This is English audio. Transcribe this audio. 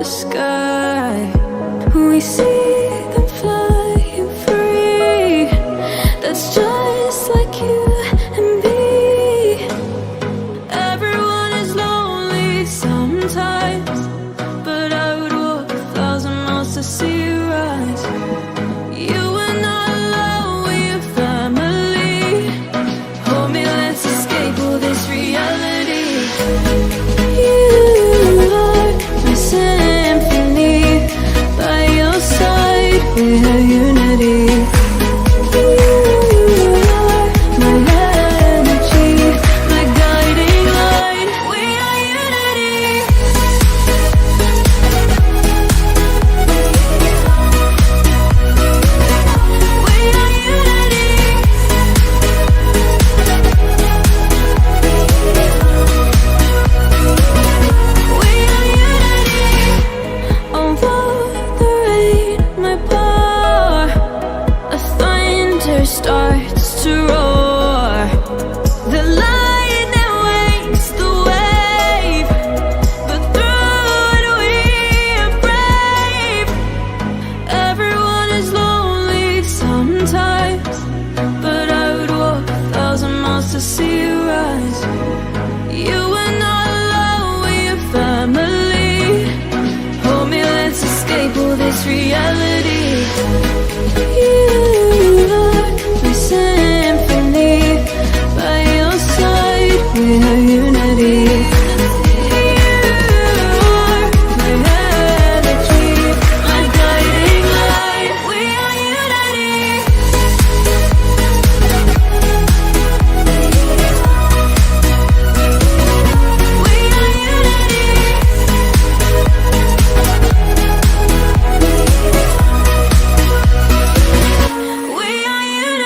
sky. We see them flying free. That's just like you and me. Everyone is lonely sometimes, but I would walk 1,000 miles to see you rise. You are not alone, we're family. Hold me, let's escape all this reality. You are my symphony. By your side, we have unity. You are my energy, my guiding light. We are unity. We are unity. We are unity. Although the rain might pour, the thunder starts to roar. The lightning wakes the wave, but through it we are brave. Everyone is lonely sometimes, but I would walk 1,000 miles to see you rise. You are not alone, we are family. Hold me, let's escape all this reality. You are my symphony. By your side, we have unity. You are my energy, my guiding light. We are unity. We are unity. We are unity.